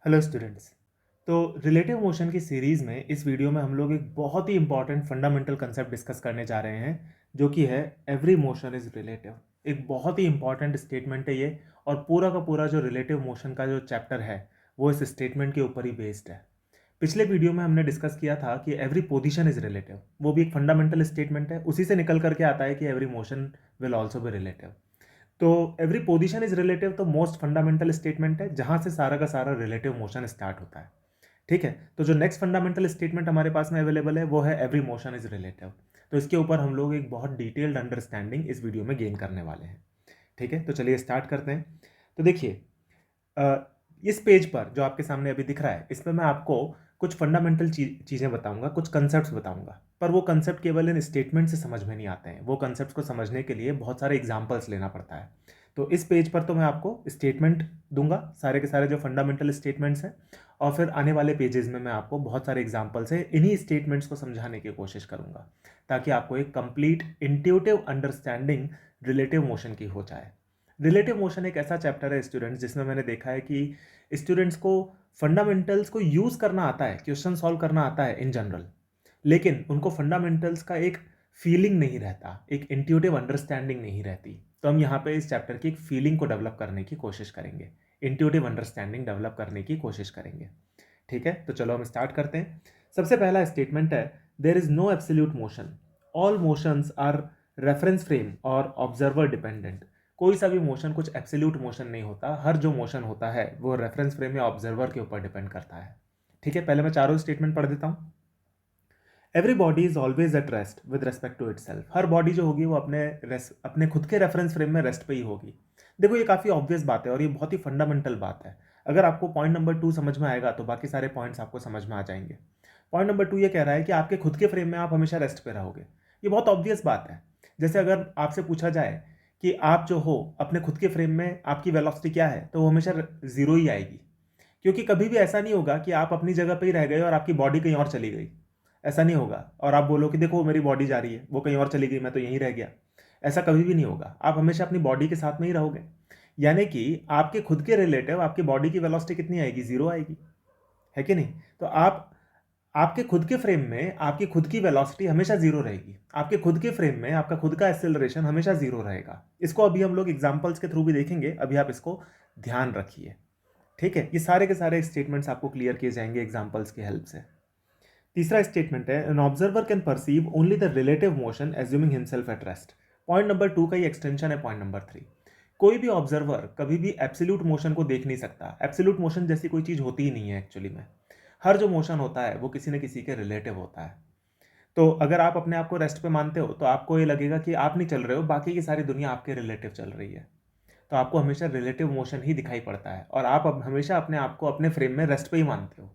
Hello students. तो relative motion की series में इस वीडियो में हम लोग एक बहुत ही इंपॉर्टेंट फंडामेंटल कंसेप्ट डिस्कस करने जा रहे हैं, जो कि है एवरी मोशन इज़ रिलेटिव। एक बहुत ही इंपॉर्टेंट स्टेटमेंट है ये, और पूरा का पूरा जो रिलेटिव मोशन का जो चैप्टर है वो इस स्टेटमेंट के ऊपर ही बेस्ड है। पिछले वीडियो में हमने डिस्कस किया था कि एवरी पोजीशन इज़ रिलेटिव, वो भी एक फंडामेंटल स्टेटमेंट है, उसी से निकल करके आता है कि every motion will also be relative. तो एवरी पोजीशन इज रिलेटिव तो मोस्ट फंडामेंटल स्टेटमेंट है, जहां से सारा का सारा रिलेटिव मोशन स्टार्ट होता है। ठीक है, तो जो नेक्स्ट फंडामेंटल स्टेटमेंट हमारे पास में अवेलेबल है वो है एवरी मोशन इज रिलेटिव। तो इसके ऊपर हम लोग एक बहुत डिटेल्ड अंडरस्टैंडिंग इस वीडियो में गेन करने वाले हैं। ठीक है, तो चलिए स्टार्ट करते हैं। तो देखिए, अ, इस पेज पर जो आपके सामने अभी दिख रहा है, इसमें मैं आपको कुछ फंडामेंटल चीज़ें बताऊंगा, कुछ कंसेप्ट्स बताऊंगा, पर वो कंसेप्ट केवल इन स्टेटमेंट से समझ में नहीं आते हैं। वो कंसेप्ट्स को समझने के लिए बहुत सारे एग्जांपल्स लेना पड़ता है। तो इस पेज पर तो मैं आपको स्टेटमेंट दूंगा, सारे के सारे जो फंडामेंटल स्टेटमेंट्स हैं, और फिर आने वाले पेजेस में मैं आपको बहुत सारे एग्जांपल से इन्हीं स्टेटमेंट्स को समझाने की कोशिश करूंगा, ताकि आपको एक complete intuitive understanding relative motion की हो जाए। रिलेटिव मोशन एक ऐसा चैप्टर है स्टूडेंट्स, जिसमें मैंने देखा है कि स्टूडेंट्स को फंडामेंटल्स को यूज़ करना आता है, क्वेश्चन सॉल्व करना आता है इन जनरल, लेकिन उनको फंडामेंटल्स का एक फीलिंग नहीं रहता, एक इंट्यूटिव अंडरस्टैंडिंग नहीं रहती। तो हम यहाँ पे इस चैप्टर की एक फीलिंग को डेवलप करने की कोशिश करेंगे, इंट्यूटिव अंडरस्टैंडिंग डेवलप करने की कोशिश करेंगे। ठीक है, तो चलो हम स्टार्ट करते हैं। सबसे पहला स्टेटमेंट है, there is no absolute motion, all motions are reference frame और ऑब्जर्वर डिपेंडेंट। कोई सा भी मोशन कुछ एब्सोल्यूट मोशन नहीं होता, हर जो मोशन होता है वो रेफरेंस फ्रेम या ऑब्जर्वर के ऊपर डिपेंड करता है। ठीक है, पहले मैं चारों स्टेटमेंट पढ़ देता हूँ। Every body is always at rest with respect to itself. हर बॉडी जो होगी वो अपने खुद के रेफरेंस फ्रेम में रेस्ट पे ही होगी। देखो, ये काफ़ी ऑब्वियस बात है और ये बहुत ही फंडामेंटल बात है। अगर आपको पॉइंट नंबर 2 समझ में आएगा तो बाकी सारे पॉइंट्स आपको समझ में आ जाएंगे। पॉइंट नंबर 2 ये कह रहा है कि आपके खुद के फ्रेम में आप हमेशा रेस्ट पे रहोगे। ये बहुत ऑब्वियस बात है। जैसे अगर आपसे पूछा जाए कि आप जो हो अपने खुद के फ्रेम में आपकी वेलोसिटी क्या है, तो वो हमेशा जीरो ही आएगी। क्योंकि कभी भी ऐसा नहीं होगा कि आप अपनी जगह पे ही रह गए और आपकी बॉडी कहीं और चली गई। ऐसा नहीं होगा और आप बोलो कि देखो मेरी बॉडी जा रही है, वो कहीं और चली गई, मैं तो यहीं रह गया। ऐसा कभी भी नहीं होगा, आप हमेशा अपनी बॉडी के साथ में ही रहोगे। यानी कि आपके खुद के रिलेटिव आपकी बॉडी की वेलोसिटी कितनी आएगी? जीरो आएगी, है कि नहीं? तो आप आपके खुद के फ्रेम में आपकी खुद की वेलोसिटी हमेशा जीरो रहेगी। आपके खुद के फ्रेम में आपका खुद का एक्सेलरेशन हमेशा जीरो रहेगा। इसको अभी हम लोग एग्जांपल्स के थ्रू भी देखेंगे, अभी आप इसको ध्यान रखिए। ठीक है, ये सारे के सारे स्टेटमेंट्स आपको क्लियर किए जाएंगे एग्जांपल्स की हेल्प से। तीसरा स्टेटमेंट है, an observer can perceive only the relative motion assuming himself at rest. Point number 2 का ही एक्सटेंशन है पॉइंट नंबर 3। कोई भी ऑब्जर्वर कभी भी एब्सोल्यूट मोशन को देख नहीं सकता। एब्सोल्यूट मोशन जैसी कोई चीज़ होती ही नहीं है एक्चुअली में। हर जो मोशन होता है वो किसी न किसी के रिलेटिव होता है। तो अगर आप अपने आप को रेस्ट पे मानते हो तो आपको ये लगेगा कि आप नहीं चल रहे हो, बाकी की सारी दुनिया आपके रिलेटिव चल रही है। तो आपको हमेशा रिलेटिव मोशन ही दिखाई पड़ता है और आप हमेशा अपने आप को अपने फ्रेम में रेस्ट पे ही मानते हो।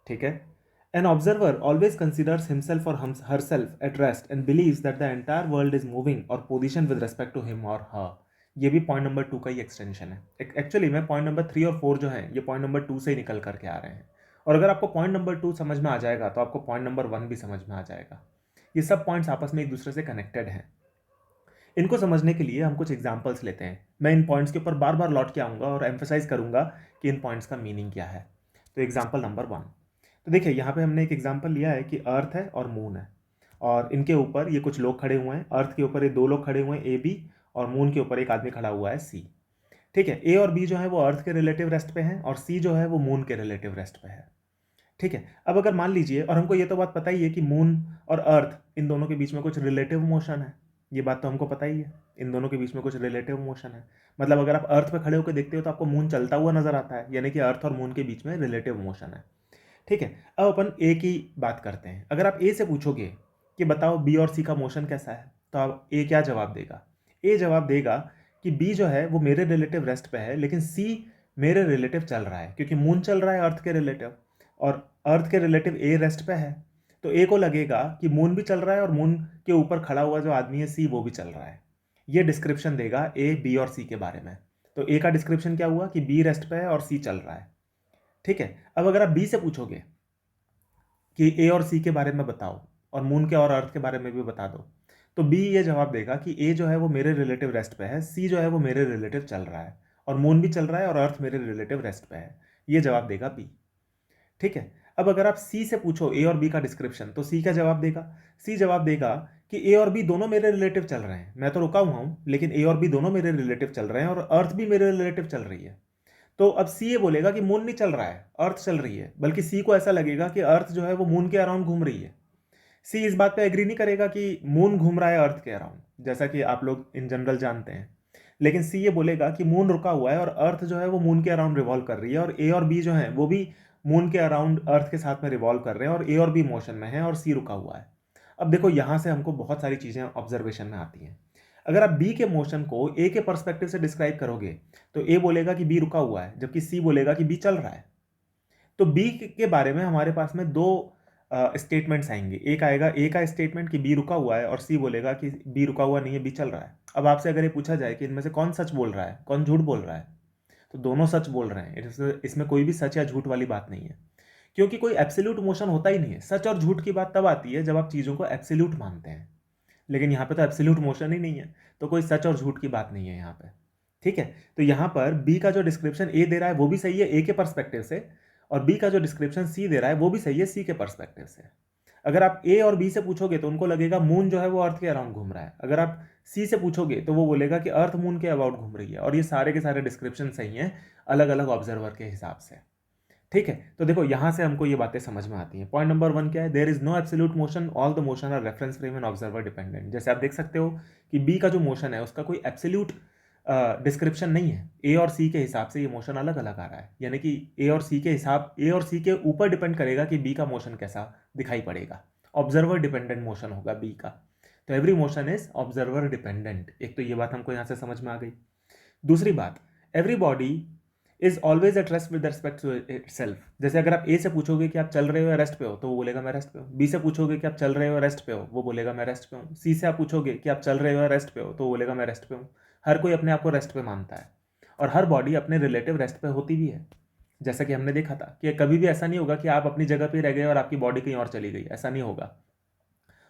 ठीक है, an observer always considers himself और herself at rest and believes that the entire world is moving और position with respect to him और हर। ये भी पॉइंट नंबर 2 का ही एक्सटेंशन है। एक्चुअली में पॉइंट नंबर 3 और 4 जो है ये पॉइंट नंबर 2 से ही निकल करके आ रहे हैं। और अगर आपको पॉइंट नंबर 2 समझ में आ जाएगा तो आपको पॉइंट नंबर 1 भी समझ में आ जाएगा। ये सब पॉइंट्स आपस में एक दूसरे से कनेक्टेड हैं। इनको समझने के लिए हम कुछ एग्जाम्पल्स लेते हैं। मैं इन पॉइंट्स के ऊपर बार बार लौट के आऊँगा और एम्फेसाइज करूँगा कि इन पॉइंट्स का मीनिंग क्या है। तो एग्जाम्पल नंबर 1। तो देखिए, यहाँ पे हमने एक एग्जाम्पल लिया है कि अर्थ है और मून है, और इनके ऊपर ये कुछ लोग खड़े हुए हैं। अर्थ के ऊपर ये 2 लोग खड़े हुए हैं, ए बी, और मून के ऊपर एक आदमी खड़ा हुआ है, सी। ठीक है, ए और बी जो है वो अर्थ के रिलेटिव रेस्ट पे हैं और सी जो है वो मून के रिलेटिव रेस्ट पे है। ठीक है, अब अगर मान लीजिए, और हमको ये तो बात पता ही है कि मून और अर्थ इन दोनों के बीच में कुछ रिलेटिव मोशन है। ये बात तो हमको पता ही है, इन दोनों के बीच में कुछ रिलेटिव मोशन है। मतलब अगर आप अर्थ पे खड़े होकर देखते हो तो आपको मून चलता हुआ नजर आता है, यानी कि अर्थ और मून के बीच में रिलेटिव मोशन है। ठीक है, अब अपन ए की बात करते हैं। अगर आप ए से पूछोगे कि बताओ बी और सी का मोशन कैसा है, तो आप ए क्या जवाब देगा? ए जवाब देगा कि बी जो है वो मेरे रिलेटिव रेस्ट पे है, लेकिन सी मेरे रिलेटिव चल रहा है, क्योंकि मून चल रहा है अर्थ के रिलेटिव और अर्थ के रिलेटिव ए रेस्ट पे है। तो ए को लगेगा कि मून भी चल रहा है और मून के ऊपर खड़ा हुआ जो आदमी है सी, वो भी चल रहा है। ये डिस्क्रिप्शन देगा ए बी और सी के बारे में। तो ए का डिस्क्रिप्शन क्या हुआ कि बी रेस्ट पे है और सी चल रहा है। ठीक है, अब अगर आप बी से पूछोगे कि ए और सी के बारे में बताओ और मून के और अर्थ के बारे में भी बता दो, तो बी ये जवाब देगा कि ए जो है वो मेरे रिलेटिव रेस्ट पे है, सी जो है वो मेरे रिलेटिव चल रहा है, और मून भी चल रहा है और अर्थ मेरे रिलेटिव रेस्ट पे है। ये जवाब देगा बी। ठीक है, अब अगर आप सी से पूछो ए और बी का डिस्क्रिप्शन, तो सी क्या जवाब देगा? सी जवाब देगा कि ए और बी दोनों मेरे रिलेटिव चल रहे हैं, मैं तो रुका हुआ हूं, लेकिन ए और बी दोनों मेरे रिलेटिव चल रहे हैं और अर्थ भी मेरे रिलेटिव चल रही है। तो अब सी ये बोलेगा कि मून नहीं चल रहा है, अर्थ चल रही है, बल्कि सी को ऐसा लगेगा कि अर्थ जो है वो मून के अराउंड घूम रही है। सी इस बात पे एग्री नहीं करेगा कि मून घूम रहा है अर्थ के अराउंड, जैसा कि आप लोग इन जनरल जानते हैं। लेकिन सी ये बोलेगा कि मून रुका हुआ है और अर्थ जो है वो मून के अराउंड रिवॉल्व कर रही है, और ए और बी जो है वो भी मून के अराउंड अर्थ के साथ में रिवॉल्व कर रहे हैं, और ए और बी मोशन में है और सी रुका हुआ है। अब देखो यहां से हमको बहुत सारी चीजें ऑब्जर्वेशन में आती हैं। अगर आप बी के मोशन को ए के पर्सपेक्टिव से डिस्क्राइब करोगे, तो ए बोलेगा कि बी रुका हुआ है, जबकि सी बोलेगा कि बी चल रहा है। तो बी के बारे में हमारे पास में दो स्टेटमेंट्स आएंगे। एक आएगा ए का स्टेटमेंट कि बी रुका हुआ है, और सी बोलेगा कि बी रुका हुआ नहीं है, बी चल रहा है। अब आपसे अगर ये पूछा जाए कि इनमें से कौन सच बोल रहा है, कौन झूठ बोल रहा है, तो दोनों सच बोल रहे हैं। इसमें कोई भी सच या झूठ वाली बात नहीं है, क्योंकि कोई एब्सोल्यूट मोशन होता ही नहीं है। सच और झूठ की बात तब आती है जब आप चीज़ों को एब्सोल्यूट मानते हैं, लेकिन यहाँ पे तो एब्सोल्यूट मोशन ही नहीं है, तो कोई सच और झूठ की बात नहीं है यहाँ पे। ठीक है, तो यहाँ पर बी का जो डिस्क्रिप्शन ए दे रहा है वो भी सही है ए के पर्सपेक्टिव से, और बी का जो डिस्क्रिप्शन सी दे रहा है वो भी सही है सी के पर्सपेक्टिव से। अगर आप ए और बी से पूछोगे तो उनको लगेगा मून जो है वो अर्थ के अराउंड घूम रहा है। अगर आप सी से पूछोगे तो वो बोलेगा कि अर्थ मून के अबाउट घूम रही है, और ये सारे के सारे डिस्क्रिप्शन सही हैं अलग अलग ऑब्जर्वर के हिसाब से। ठीक है, तो देखो यहां से हमको ये बातें समझ में आती हैं। पॉइंट नंबर 1 क्या है? There is no absolute motion, all the motion are reference frame and observer dependent. जैसे आप देख सकते हो कि बी का जो मोशन है उसका कोई एब्सोल्यूट डिस्क्रिप्शन नहीं है। ए और सी के हिसाब से ये मोशन अलग अलग आ रहा है, यानी कि ए और सी के ऊपर डिपेंड करेगा कि बी का मोशन कैसा दिखाई पड़ेगा। ऑब्जर्वर डिपेंडेंट मोशन होगा बी का। तो every motion is observer dependent. एक तो ये बात हमको यहाँ से समझ में आ गई। दूसरी बात, every body is always at rest with respect to itself. जैसे अगर आप ए से पूछोगे कि आप चल रहे हो या रेस्ट पे हो, तो वो बोलेगा मैं रेस्ट पे हूँ। बी से पूछोगे कि आप चल रहे हो या रेस्ट पे हो, वो बोलेगा मैं रेस्ट पे हूँ। सी से आप पूछोगे कि आप चल रहे हो या रेस्ट पे हो, तो वो बोलेगा मैं रेस्ट पे हूँ। हर कोई अपने आप को रेस्ट पे मानता है, और हर बॉडी अपने रिलेटिव रेस्ट पे होती भी है। जैसा कि हमने देखा था कि कभी भी ऐसा नहीं होगा कि आप अपनी जगह पे रह गए और आपकी बॉडी कहीं और चली गई, ऐसा नहीं होगा।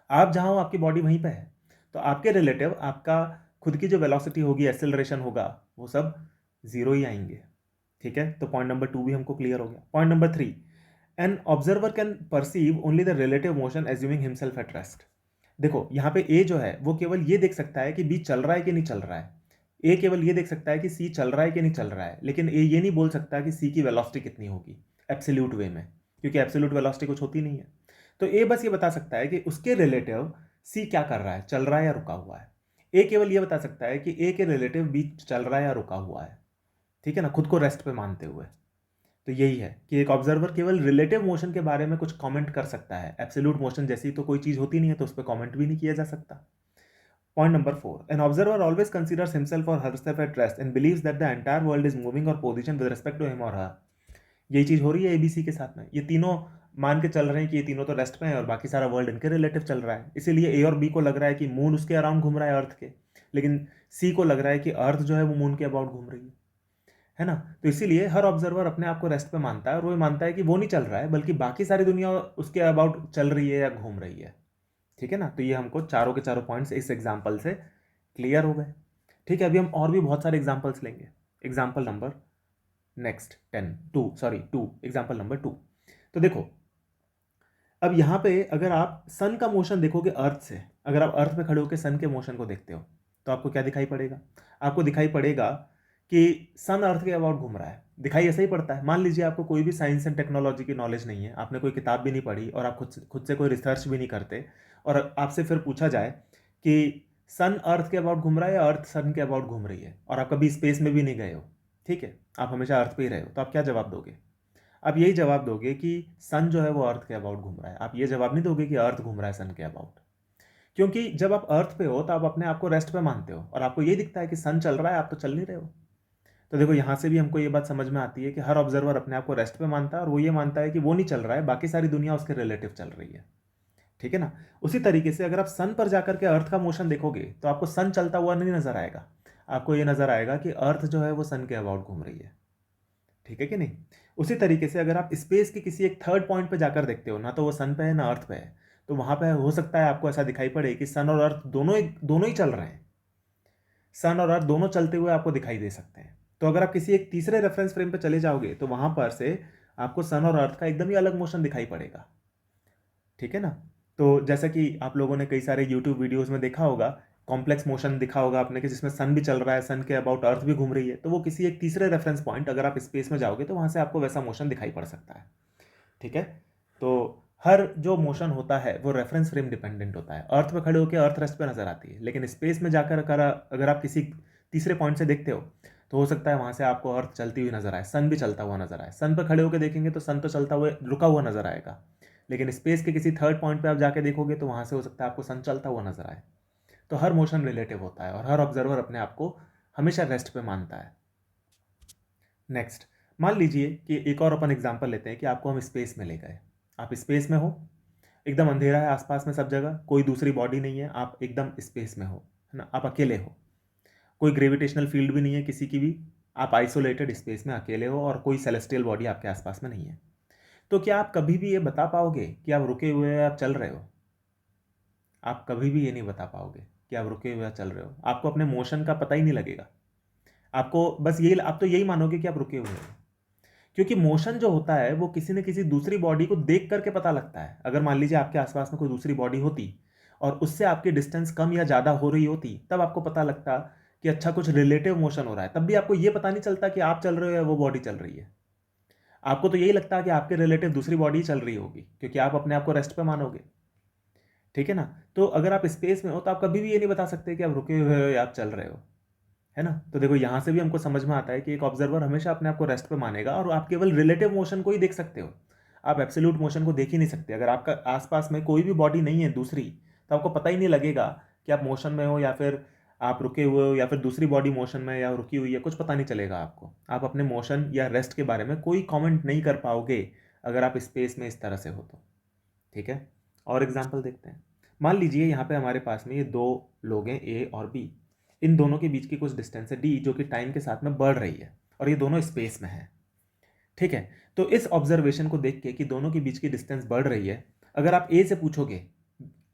आप जहाँ हो आपकी बॉडी वहीं पे है, तो आपके रिलेटिव, आपका खुद की जो वेलोसिटी होगी, एक्सेलरेशन होगा, वो सब जीरो ही आएंगे। ठीक है, तो पॉइंट नंबर 2 भी हमको क्लियर हो गया। Point number 3, an observer can perceive only the relative motion assuming himself at rest. देखो यहाँ पे ए जो है वो केवल ये देख सकता है कि बी चल रहा है कि नहीं चल रहा है। ए केवल ये देख सकता है कि सी चल रहा है कि नहीं चल रहा है, लेकिन ए ये नहीं बोल सकता कि सी की वेलोसिटी कितनी होगी एब्सोल्यूट वे में, क्योंकि एब्सोल्यूट वेलोसिटी कुछ होती नहीं है। तो ए बस ये बता सकता है कि उसके रिलेटिव सी क्या कर रहा है, चल रहा है या रुका हुआ है। ए केवल ये बता सकता है कि ए के रिलेटिव बी चल रहा है या रुका हुआ है। ठीक है ना, खुद को रेस्ट पे मानते हुए। तो यही है कि एक ऑब्जर्वर केवल रिलेटिव मोशन के बारे में कुछ कमेंट कर सकता है। एब्सोल्यूट मोशन जैसी तो कोई चीज होती नहीं है, तो उस पर कमेंट भी नहीं किया जा सकता। Point number 4, an observer always considers himself और herself at rest and believes that the entire world is moving और position with respect to him और हर। यही चीज हो रही है एबीसी के साथ में। ये तीनों मान के चल रहे हैं कि ये तीनों तो रेस्ट पे हैं और बाकी सारा वर्ल्ड इनके रिलेटिव चल रहा है। इसीलिए ए और बी को लग रहा है कि मून उसके अराउंड घूम रहा है अर्थ के, लेकिन सी को लग रहा है कि अर्थ जो है वो मून के अबाउट घूम रही है ना। तो इसीलिए हर ऑब्जर्वर अपने आप को रेस्ट पे मानता है, और वो मानता है कि वो नहीं चल रहा है, बल्कि बाकी सारी दुनिया उसके अबाउट चल रही है या घूम रही है। ठीक है ना, तो ये हमको चारों के चारों पॉइंट्स इस एग्जाम्पल से क्लियर हो गए। ठीक है, अभी हम और भी बहुत सारे एग्जाम्पल्स लेंगे। Example number next 2 example number 2। तो देखो अब यहाँ पे अगर आप सन का मोशन देखोगे अर्थ से, अगर आप अर्थ पे खड़े होकर सन के मोशन को देखते हो, तो आपको क्या दिखाई पड़ेगा? आपको दिखाई पड़ेगा कि सन अर्थ के अबाउट घूम रहा है। दिखाई ऐसा ही पड़ता है। मान लीजिए आपको कोई भी साइंस एंड टेक्नोलॉजी की नॉलेज नहीं है, आपने कोई किताब भी नहीं पढ़ी, और आप खुद से कोई रिसर्च भी नहीं करते, और आपसे फिर पूछा जाए कि सन अर्थ के अबाउट घूम रहा है या अर्थ सन के अबाउट घूम रही है, और आप कभी स्पेस में भी नहीं गए हो, ठीक है, आप हमेशा अर्थ पे ही रहे हो, तो आप क्या जवाब दोगे? आप यही जवाब दोगे कि सन जो है वो अर्थ के अबाउट घूम रहा है। आप ये जवाब नहीं दोगे कि अर्थ घूम रहा है सन के अबाउट, क्योंकि जब आप अर्थ पे हो तो आप अपने आप को रेस्ट पे मानते हो, और आपको ये दिखता है कि सन चल रहा है, आप तो चल नहीं रहे हो। तो देखो यहाँ से भी हमको ये बात समझ में आती है कि हर ऑब्जर्वर अपने आप को रेस्ट पे मानता है, और वो ये मानता है कि वो नहीं चल रहा है, बाकी सारी दुनिया उसके रिलेटिव चल रही है। ठीक है ना। उसी तरीके से अगर आप सन पर जाकर के अर्थ का मोशन देखोगे, तो आपको सन चलता हुआ नहीं नजर आएगा, आपको ये नजर आएगा कि अर्थ जो है वो सन के अबाउट घूम रही है। ठीक है कि नहीं? उसी तरीके से अगर आप स्पेस के किसी एक थर्ड पॉइंट पे जाकर देखते हो, ना तो वो सन पे है ना अर्थ पे है, तो वहां पे हो सकता है आपको ऐसा दिखाई पड़े कि सन और अर्थ दोनों ही चल रहे हैं। सन और अर्थ दोनों चलते हुए आपको दिखाई दे सकते हैं। तो अगर आप किसी एक तीसरे रेफरेंस फ्रेम पे चले जाओगे तो वहां पर से आपको सन और अर्थ का एकदम ही अलग मोशन दिखाई पड़ेगा, ठीक है ना। तो जैसा कि आप लोगों ने कई सारे यूट्यूब वीडियोस में देखा होगा, कॉम्प्लेक्स मोशन दिखा होगा आपने कि जिसमें सन भी चल रहा है, सन के अबाउट अर्थ भी घूम रही है, तो वो किसी एक तीसरे रेफरेंस पॉइंट अगर आप स्पेस में जाओगे तो वहां से आपको वैसा मोशन दिखाई पड़ सकता है, ठीक है। तो हर जो मोशन होता है वो रेफरेंस फ्रेम डिपेंडेंट होता है। अर्थ पे खड़े होकर अर्थ रेस्ट पे नजर आती है, लेकिन स्पेस में जाकर अगर आप किसी तीसरे पॉइंट से देखते हो तो हो सकता है वहां से आपको अर्थ चलती हुई नजर आए, सन भी चलता हुआ नजर आए। सन पर खड़े होकर देखेंगे तो सन तो चलता हुआ रुका हुआ नजर आएगा, लेकिन स्पेस के किसी थर्ड पॉइंट पे आप जाके देखोगे तो वहां से हो सकता है आपको सन चलता हुआ नजर आए। तो हर मोशन रिलेटिव होता है और हर ऑब्जर्वर अपने आप को हमेशा रेस्ट पे मानता है। नेक्स्ट, मान लीजिए कि एक और अपन एग्जांपल लेते हैं कि आपको हम स्पेस में ले गए। आप स्पेस में हो, एकदम अंधेरा है आसपास में सब जगह, कोई दूसरी बॉडी नहीं है, आप एकदम स्पेस में हो, है ना, आप अकेले हो, कोई ग्रेविटेशनल फील्ड भी नहीं है किसी की भी, आप आइसोलेटेड स्पेस में अकेले हो और कोई सेलेस्टियल बॉडी आपके आसपास में नहीं है। तो क्या आप कभी भी ये बता पाओगे कि आप रुके हुए हो या आप चल रहे हो? आप कभी भी ये नहीं बता पाओगे कि आप रुके हुए या चल रहे हो। आपको अपने मोशन का पता ही नहीं लगेगा। आपको बस यही, आप तो यही मानोगे कि आप रुके हुए हो, क्योंकि मोशन जो होता है वो किसी न किसी दूसरी बॉडी को देख करके पता लगता है। अगर मान लीजिए आपके आसपास में कोई दूसरी बॉडी होती और उससे आपकी डिस्टेंस कम या ज़्यादा हो रही होती, तब आपको पता लगता कि अच्छा कुछ रिलेटिव मोशन हो रहा है। तब भी आपको ये पता नहीं चलता कि आप चल रहे हो या वो बॉडी चल रही है। आपको तो यही लगता है कि आपके रिलेटिव दूसरी बॉडी चल रही होगी, क्योंकि आप अपने आप को रेस्ट पे मानोगे, ठीक है ना। तो अगर आप स्पेस में हो तो आप कभी भी ये नहीं बता सकते कि आप रुके हुए हो या आप चल रहे हो, है ना। तो देखो यहां से भी हमको समझ में आता है कि एक ऑब्जर्वर हमेशा अपने आप को रेस्ट पे मानेगा और आप केवल रिलेटिव मोशन को ही देख सकते हो। आप एब्सोल्यूट मोशन को देख ही नहीं सकते। अगर आपका आसपास में कोई भी बॉडी नहीं है दूसरी, तो आपको पता ही नहीं लगेगा कि आप मोशन में हो या फिर आप रुके हुए हो या फिर दूसरी बॉडी मोशन में या रुकी हुई है, कुछ पता नहीं चलेगा आपको। आप अपने मोशन या रेस्ट के बारे में कोई कॉमेंट नहीं कर पाओगे अगर आप स्पेस में इस तरह से हो तो, ठीक है। और एग्जाम्पल देखते हैं। मान लीजिए यहाँ पे हमारे पास में ये दो लोग हैं, ए और बी। इन दोनों के बीच की कुछ डिस्टेंस है डी, जो कि टाइम के साथ में बढ़ रही है, और ये दोनों स्पेस में है, ठीक है। तो इस ऑब्जर्वेशन को देख के कि दोनों के बीच की डिस्टेंस बढ़ रही है, अगर आप ए से पूछोगे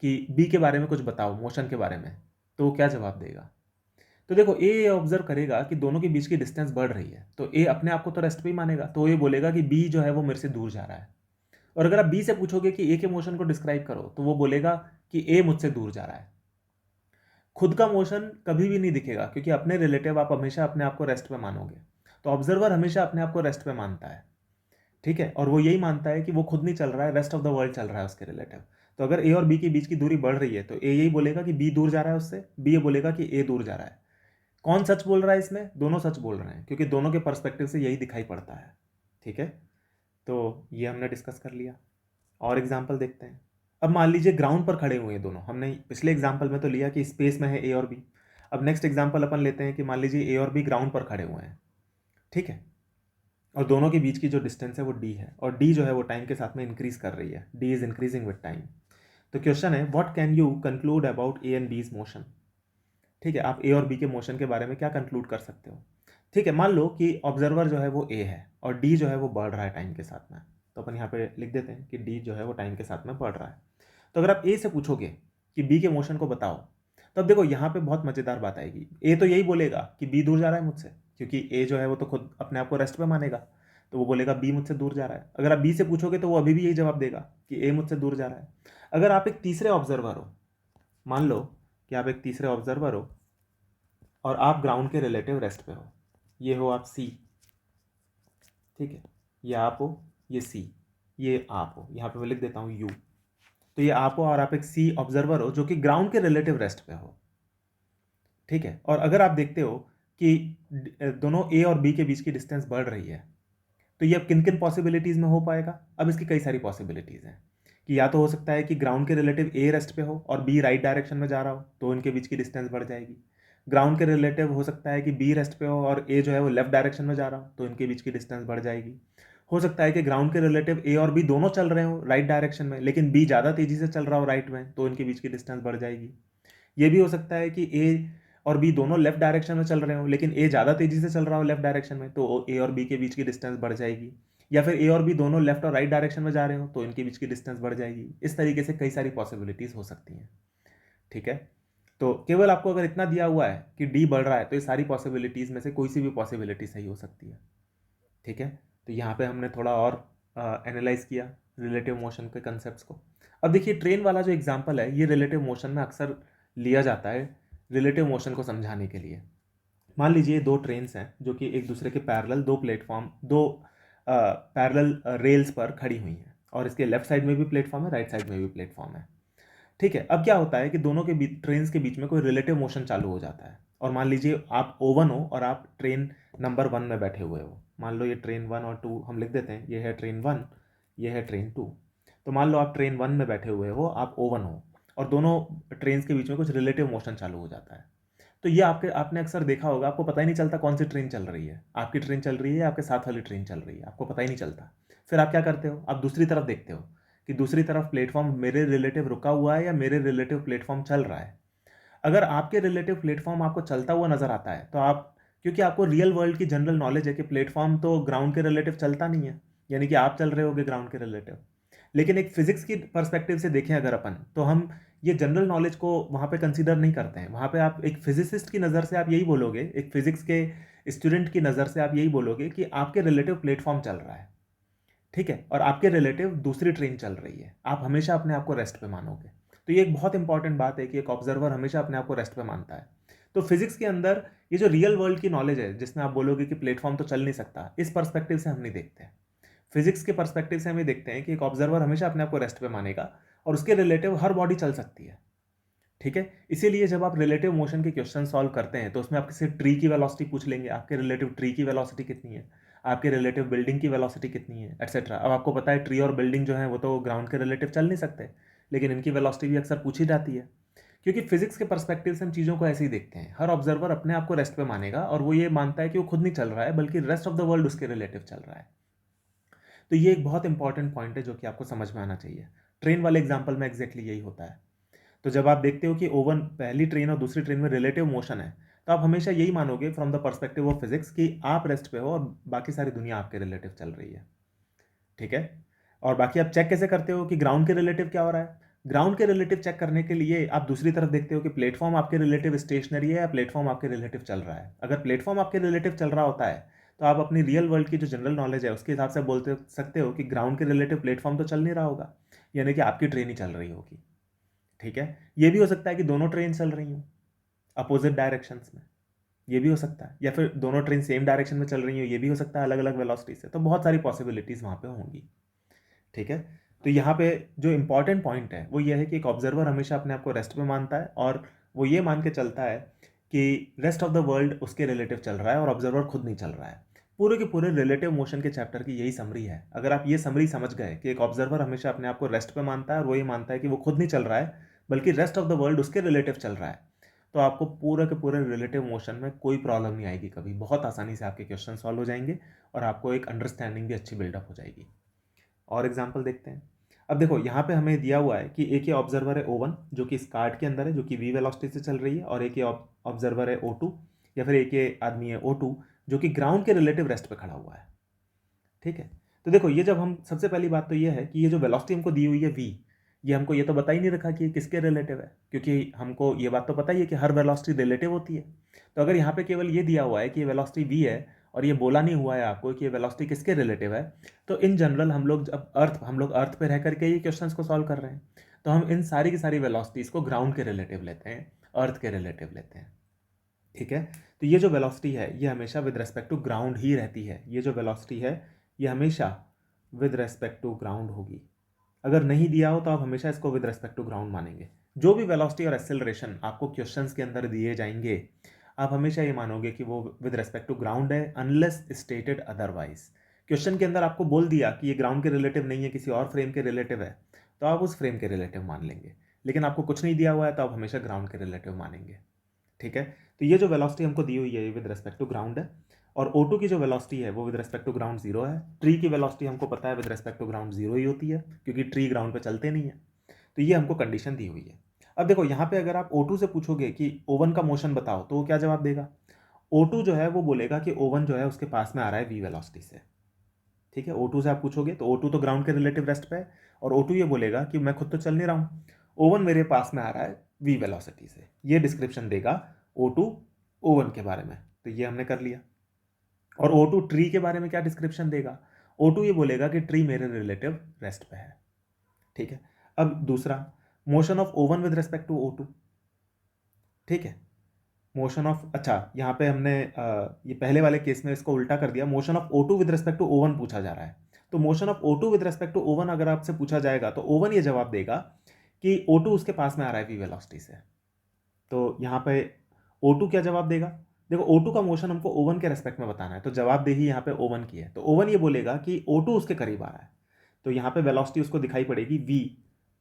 कि बी के बारे में कुछ बताओ, मोशन के बारे में, तो वो क्या जवाब देगा? तो देखो ए ऑब्जर्व करेगा कि दोनों के बीच की डिस्टेंस बढ़ रही है, तो ए अपने आप को तो रेस्ट पे ही मानेगा, तो ये बोलेगा कि बी जो है वो मेरे से दूर जा रहा है। और अगर आप बी से पूछोगे कि ए के मोशन को डिस्क्राइब करो, तो वो बोलेगा कि ए मुझसे दूर जा रहा है। खुद का मोशन कभी भी नहीं दिखेगा, क्योंकि अपने रिलेटिव आप हमेशा अपने आप को रेस्ट पे मानोगे। तो ऑब्जर्वर हमेशा अपने आप को रेस्ट पे मानता है, ठीक है, और वो यही मानता है कि वो खुद नहीं चल रहा है, रेस्ट ऑफ द वर्ल्ड चल रहा है उसके रिलेटिव। तो अगर ए और बी के बीच की दूरी बढ़ रही है तो ए यही बोलेगा कि बी दूर जा रहा है उससे, बी ये बोलेगा कि ए दूर जा रहा है। कौन सच बोल रहा है इसमें? दोनों सच बोल रहे हैं, क्योंकि दोनों के पर्सपेक्टिव से यही दिखाई पड़ता है, ठीक है। तो ये हमने डिस्कस कर लिया। और एग्जाम्पल देखते हैं। अब मान लीजिए ग्राउंड पर खड़े हुए हैं दोनों। हमने पिछले एग्जाम्पल में तो लिया कि स्पेस में है ए और बी। अब नेक्स्ट एग्जाम्पल अपन लेते हैं कि मान लीजिए ए और बी ग्राउंड पर खड़े हुए हैं, ठीक है, और दोनों के बीच की जो डिस्टेंस है वो डी है, और डी जो है वो टाइम के साथ में इंक्रीज कर रही है, D is increasing with time. तो क्वेश्चन है, what can you conclude about A and बीज मोशन? ठीक है, आप ए और बी के मोशन के बारे में क्या कंक्लूड कर सकते हो? ठीक है, मान लो कि ऑब्जर्वर जो है वो ए है और डी जो है वो बढ़ रहा है टाइम के साथ में। तो अपन यहाँ पे लिख देते हैं कि डी जो है वो टाइम के साथ में बढ़ रहा है। तो अगर आप ए से पूछोगे कि बी के मोशन को बताओ, तो अब देखो यहाँ पे बहुत मजेदार बात आएगी। ए तो यही बोलेगा कि बी दूर जा रहा है मुझसे, क्योंकि ए जो है वो तो खुद अपने आप को रेस्ट पे मानेगा, तो वो बोलेगा बी मुझसे दूर जा रहा है। अगर आप बी से पूछोगे तो वो अभी भी यही जवाब देगा कि ए मुझसे दूर जा रहा है। अगर आप एक तीसरे ऑब्जर्वर हो, मान लो कि आप एक तीसरे ऑब्जर्वर हो और आप ग्राउंड के रिलेटिव रेस्ट पे हो, ये हो आप सी, ठीक है, ये आप हो, ये सी, ये आप हो, यहाँ पे मैं लिख देता हूँ यू। तो ये आप हो और आप एक सी ऑब्जर्वर हो जो कि ग्राउंड के रिलेटिव रेस्ट पे हो, ठीक है। और अगर आप देखते हो कि दोनों ए और बी के बीच की डिस्टेंस बढ़ रही है, तो ये अब किन किन पॉसिबिलिटीज़ में हो पाएगा? अब इसकी कई सारी पॉसिबिलिटीज़ हैं कि या तो हो सकता है कि ग्राउंड के रिलेटिव ए रेस्ट पे हो और बी राइट डायरेक्शन में जा रहा हो, तो इनके बीच की डिस्टेंस बढ़ जाएगी। ग्राउंड के रिलेटिव हो सकता है कि बी रेस्ट पे हो और ए जो है वो लेफ्ट डायरेक्शन में जा रहा हो, तो इनके बीच की डिस्टेंस बढ़ जाएगी। हो सकता है कि ग्राउंड के रिलेटिव ए और बी दोनों चल रहे हो राइट डायरेक्शन में, लेकिन बी ज़्यादा तेज़ी से चल रहा हो राइट में, तो इनके बीच की डिस्टेंस बढ़ जाएगी। ये भी हो सकता है कि ए और बी दोनों लेफ्ट डायरेक्शन में चल रहे हो, लेकिन ए ज़्यादा तेज़ी से चल रहा हो लेफ्ट डायरेक्शन में, तो ए और बी के बीच की डिस्टेंस बढ़ जाएगी। या फिर ए और बी दोनों लेफ्ट और राइट डायरेक्शन में जा रहे हो, तो इनके बीच की डिस्टेंस बढ़ जाएगी। इस तरीके से कई सारी पॉसिबिलिटीज़ हो सकती हैं, ठीक है। तो केवल आपको अगर इतना दिया हुआ है कि डी बढ़ रहा है तो ये सारी पॉसिबिलिटीज़ में से कोई सी भी पॉसिबिलिटी सही हो सकती है। ठीक है, तो यहाँ पे हमने थोड़ा और एनालाइज किया रिलेटिव मोशन के कंसेप्ट्स को। अब देखिए ट्रेन वाला जो एग्जांपल है ये रिलेटिव मोशन में अक्सर लिया जाता है रिलेटिव मोशन को समझाने के लिए। मान लीजिए दो ट्रेन्स हैं जो कि एक दूसरे के पैरेलल दो पैरेलल रेल्स पर खड़ी हुई हैं और इसके लेफ्ट साइड में भी प्लेटफॉर्म है, राइट साइड में भी प्लेटफॉर्म है। ठीक है, अब क्या होता है कि दोनों के बीच ट्रेन्स के बीच में कोई रिलेटिव मोशन चालू हो जाता है और मान लीजिए आप O1 हो और आप ट्रेन नंबर 1 में बैठे हुए हो। मान लो ये ट्रेन 1 और 2 हम लिख देते हैं, ये है ट्रेन 1, ये है ट्रेन 2। तो मान लो आप ट्रेन 1 में बैठे हुए हो, आप O1 हो और दोनों ट्रेन्स के बीच में कुछ रिलेटिव मोशन चालू हो जाता है। तो ये आपने अक्सर देखा होगा, आपको पता ही नहीं चलता कौन सी ट्रेन चल रही है, आपकी ट्रेन चल रही है या आपके साथ वाली ट्रेन चल रही है, आपको पता ही नहीं चलता। फिर आप क्या करते हो, आप दूसरी तरफ देखते हो कि दूसरी तरफ प्लेटफॉर्म मेरे रिलेटिव रुका हुआ है या मेरे रिलेटिव प्लेटफॉर्म चल रहा है। अगर आपके रिलेटिव प्लेटफॉर्म आपको चलता हुआ नजर आता है तो आप, क्योंकि आपको रियल वर्ल्ड की जनरल नॉलेज है कि प्लेटफॉर्म तो ग्राउंड के रिलेटिव चलता नहीं है, यानी कि आप चल रहे होगे ग्राउंड के रिलेटिव। लेकिन एक फिजिक्स की पर्सपेक्टिव से देखें अगर अपन, तो हम ये जनरल नॉलेज को वहाँ पे कंसीडर नहीं करते हैं। वहाँ पे आप एक फिजिसिस्ट की नज़र से आप यही बोलोगे, एक फिजिक्स के स्टूडेंट की नज़र से आप यही बोलोगे कि आपके रिलेटिव प्लेटफॉर्म चल रहा है, ठीक है, और आपके रिलेटिव दूसरी ट्रेन चल रही है। आप हमेशा अपने आप को रेस्ट पे मानोगे। तो ये एक बहुत इंपॉर्टेंट बात है कि एक ऑब्जर्वर हमेशा अपने आप को रेस्ट पे मानता है। तो फिजिक्स के अंदर ये जो रियल वर्ल्ड की नॉलेज है जिसमें आप बोलोगे कि प्लेटफॉर्म तो चल नहीं सकता, इस पर्सपेक्टिव से हम नहीं देखते। फिजिक्स के पर्सपेक्टिव से हम ये देखते हैं कि एक ऑब्जर्वर हमेशा अपने आप को रेस्ट पे मानेगा और उसके रिलेटिव हर बॉडी चल सकती है। ठीक है, इसीलिए जब आप रिलेटिव मोशन के क्वेश्चन सॉल्व करते हैं तो उसमें आप किसी ट्री की वेलोसिटी पूछ लेंगे, आपके रिलेटिव ट्री की वेलोसिटी कितनी है, आपके रिलेटिव बिल्डिंग की वेलोसिटी कितनी है, एटसेट्रा। अब आपको पता है ट्री और बिल्डिंग जो है वो तो ग्राउंड के रिलेटिव चल नहीं सकते, लेकिन इनकी वेलोसिटी भी अक्सर पूछी जाती है। क्योंकि फिजिक्स के पर्सपेक्टिव से हम चीज़ों को ऐसे ही देखते हैं। हर ऑब्जर्वर अपने आप को रेस्ट पे मानेगा और वो ये मानता है कि वो खुद नहीं चल रहा है बल्कि रेस्ट ऑफ द वर्ल्ड उसके रिलेटिव चल रहा है। तो ये एक बहुत इंपॉर्टेंट पॉइंट है जो कि आपको समझ में आना चाहिए। ट्रेन वाले एग्जाम्पल में एग्जैक्टली यही होता है। तो जब आप देखते हो कि ओवन पहली ट्रेन और दूसरी ट्रेन में रिलेटिव मोशन है, तो आप हमेशा यही मानोगे from the perspective of physics कि आप रेस्ट पे हो और बाकी सारी दुनिया आपके रिलेटिव चल रही है। ठीक है, और बाकी आप चेक कैसे करते हो कि ग्राउंड के रिलेटिव क्या हो रहा है। ग्राउंड के रिलेटिव चेक करने के लिए आप दूसरी तरफ देखते हो कि प्लेटफॉर्म आपके रिलेटिव स्टेशनरी है या प्लेटफॉर्म आपके रिलेटिव चल रहा है। अगर प्लेटफॉर्म आपके रिलेटिव चल रहा होता है तो आप अपनी रियल वर्ल्ड की जो जनरल नॉलेज है उसके हिसाब से बोलते सकते हो कि ग्राउंड के रिलेटिव प्लेटफॉर्म तो चल नहीं रहा होगा, यानी कि आपकी ट्रेन ही चल रही होगी। ठीक है, ये भी हो सकता है कि दोनों ट्रेन चल रही हों अपोजिट डायरेक्शंस में, ये भी हो सकता है, या फिर दोनों ट्रेन सेम डायरेक्शन में चल रही हो, ये भी हो सकता है अलग अलग वेलोसिटी से। तो बहुत सारी पॉसिबिलिटीज़ वहाँ पे होंगी। ठीक है, तो यहाँ पे जो इंपॉर्टेंट पॉइंट है वो ये है कि एक ऑब्जर्वर हमेशा अपने आप को रेस्ट पे मानता है और वो ये मान के चलता है कि रेस्ट ऑफ द वर्ल्ड उसके रिलेटिव चल रहा है और ऑब्जर्वर खुद नहीं चल रहा है। पूरे के पूरे रिलेटिव मोशन के चैप्टर की यही समरी है। अगर आप ये समरी समझ गए कि एक ऑब्जर्वर हमेशा अपने आप को रेस्ट पे मानता है और वो ये मानता है कि वो खुद नहीं चल रहा है बल्कि रेस्ट ऑफ द वर्ल्ड उसके रिलेटिव चल रहा है, तो आपको पूरे के पूरे रिलेटिव मोशन में कोई प्रॉब्लम नहीं आएगी कभी। बहुत आसानी से आपके क्वेश्चन सॉल्व हो जाएंगे और आपको एक अंडरस्टैंडिंग भी अच्छी बिल्डअप हो जाएगी। और एग्जाम्पल देखते हैं। अब देखो यहाँ पे हमें दिया हुआ है कि एक ये ऑब्जर्वर है O1 जो कि इस कार्ड के अंदर है, जो कि v वेलोसिटी से चल रही है, और एक ये ऑब्जर्वर है O2 या फिर एक ये आदमी है O2 जो कि ग्राउंड के रिलेटिव रेस्ट पे खड़ा हुआ है। ठीक है, तो देखो ये जब हम, सबसे पहली बात तो ये है कि ये जो वेलोसिटी हमको दी हुई है v, ये हमको ये तो बता ही नहीं रखा कि ये किसके रिलेटिव है, क्योंकि हमको ये बात तो पता ही है कि हर वेलोसिटी रिलेटिव होती है। तो अगर यहाँ पे केवल ये दिया हुआ है कि ये वेलोसिटी v है और ये बोला नहीं हुआ है आपको कि ये वेलोसिटी किसके रिलेटिव है, तो इन जनरल हम लोग अर्थ पे रह करके ये क्वेश्चंस को सॉल्व कर रहे हैं, तो हम इन सारी की सारी वेलोसिटीज को ग्राउंड के रिलेटिव लेते हैं, अर्थ के रिलेटिव लेते हैं। ठीक है, तो ये जो वेलोसिटी है ये हमेशा विद रेस्पेक्ट टू ग्राउंड ही रहती है। ये जो वेलोसिटी है ये हमेशा विद रेस्पेक्ट टू ग्राउंड होगी। अगर नहीं दिया हो तो आप हमेशा इसको विद रेस्पेक्ट टू ग्राउंड मानेंगे। जो भी वेलोसिटी और एक्सेलरेशन आपको क्वेश्चंस के अंदर दिए जाएंगे, आप हमेशा ये मानोगे कि वो विद रेस्पेक्ट टू ग्राउंड है अनलेस स्टेटेड अदरवाइज। क्वेश्चन के अंदर आपको बोल दिया कि ये ग्राउंड के रिलेटिव नहीं है, किसी और फ्रेम के रिलेटिव है, तो आप उस फ्रेम के रिलेटिव मान लेंगे। लेकिन आपको कुछ नहीं दिया हुआ है तो आप हमेशा ग्राउंड के रिलेटिव मानेंगे। ठीक है, तो ये जो वेलोसिटी हमको दी हुई है ये विद रेस्पेक्ट टू ग्राउंड है, और O2 की जो वेलोसिटी है वो with respect to ground zero है। ट्री की वेलोसिटी हमको पता है with respect to ground zero ही होती है, क्योंकि ट्री ग्राउंड पे चलते नहीं है। तो ये हमको कंडीशन दी हुई है। अब देखो यहाँ पे अगर आप O2 से पूछोगे कि O1 का मोशन बताओ तो वो क्या जवाब देगा। O2 जो है वो बोलेगा कि O1 जो है उसके पास में आ रहा है v वेलोसिटी से। ठीक है, O2 से आप पूछोगे तो O2 तो ग्राउंड के रिलेटिव रेस्ट पे है, और O2 ये बोलेगा कि मैं खुद तो चल नहीं रहा हूँ, O1 मेरे पास में आ रहा है v वेलोसिटी से। ये डिस्क्रिप्शन देगा O2 O1 के बारे में, तो ये हमने कर लिया। और O2 ट्री के बारे में क्या डिस्क्रिप्शन देगा? O2 ये बोलेगा कि ट्री मेरे रिलेटिव रेस्ट पे है। ठीक है, अब दूसरा, motion of O1 with respect to O2। ठीक है, मोशन ऑफ, अच्छा यहाँ पे हमने ये पहले वाले केस में इसको उल्टा कर दिया, motion of O2 with respect to O1 पूछा जा रहा है। तो motion of O2 with respect to O1 अगर आपसे पूछा जाएगा तो O1 ये जवाब देगा कि O2 उसके पास में आ रहा है v वेलोसिटी से। तो यहाँ पे O2 क्या जवाब देगा? देखो O2 का मोशन हमको O1 के रेस्पेक्ट में बताना है, तो जवाबदेही यहाँ पे O1 की है। तो O1 ये बोलेगा कि O2 उसके करीब आ रहा है, तो यहाँ पे वेलोसिटी उसको दिखाई पड़ेगी v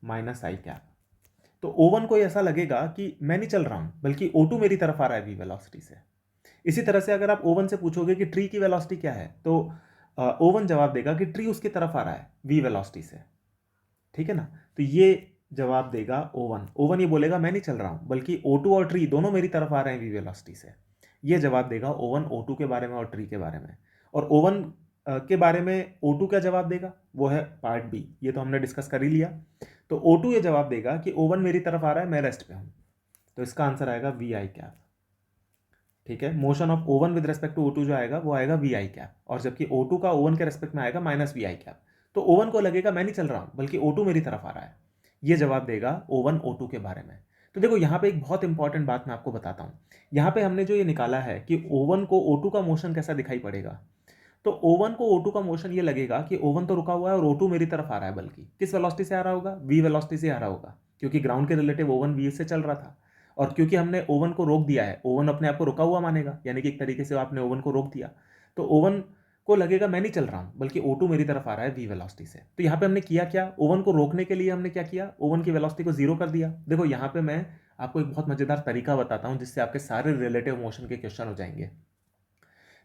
माइनस आई कैप। तो O1 को ऐसा लगेगा कि मैं नहीं चल रहा हूँ, बल्कि O2 मेरी तरफ आ रहा है v वेलोसिटी से। इसी तरह से अगर आप O1 से पूछोगे कि ट्री की वेलोसिटी क्या है, तो O1 जवाब देगा कि ट्री उसकी तरफ आ रहा है v वेलोसिटी से। ठीक है ना, तो ये जवाब देगा O1। O1 ये बोलेगा मैं नहीं चल रहा हूं, बल्कि O2 और ट्री दोनों मेरी तरफ आ रहे हैं v वेलोसिटी से। ये जवाब देगा O1 O2 के बारे में और ट्री के बारे में। और O1 के बारे में O2 क्या जवाब देगा? वो है पार्ट बी, ये तो हमने डिस्कस कर ही लिया। तो O2 ये जवाब देगा कि O1 मेरी तरफ आ रहा है, मैं रेस्ट पे हूं, तो इसका आंसर आएगा वी आई कैप। ठीक है, motion of O1 with respect to O2 जो आएगा वो आएगा वी आई कैप, और जबकि O2 का O1 के रेस्पेक्ट में आएगा माइनस वी आई कैप। तो O1 को लगेगा मैं नहीं चल रहा हूं, बल्कि O2 मेरी तरफ आ रहा है। ये जवाब देगा O1 O2 के बारे में। तो देखो यहाँ पे एक बहुत इंपॉर्टेंट बात मैं आपको बताता हूँ। यहाँ पे हमने जो ये निकाला है कि O1 को O2 का मोशन कैसा दिखाई पड़ेगा, तो O1 को O2 का मोशन ये लगेगा कि O1 तो रुका हुआ है और O2 मेरी तरफ आ रहा है, बल्कि किस वेलोसिटी से आ रहा होगा? v वेलोसिटी से आ रहा होगा, क्योंकि ग्राउंड के रिलेटिव O1 v से चल रहा था। और क्योंकि हमने O1 को रोक दिया है, O1 अपने आप को रुका हुआ मानेगा, यानी कि एक तरीके से आपने O1 को रोक दिया, तो O1 को लगेगा मैं नहीं चल रहा हूं, बल्कि O2 मेरी तरफ आ रहा है v वेलोसिटी से। तो यहाँ पे हमने किया क्या? O1 को रोकने के लिए हमने क्या किया? O1 की वेलोसिटी को जीरो कर दिया। देखो यहाँ पे मैं आपको एक बहुत मजेदार तरीका बताता हूँ जिससे आपके सारे रिलेटिव मोशन के क्वेश्चन हो जाएंगे।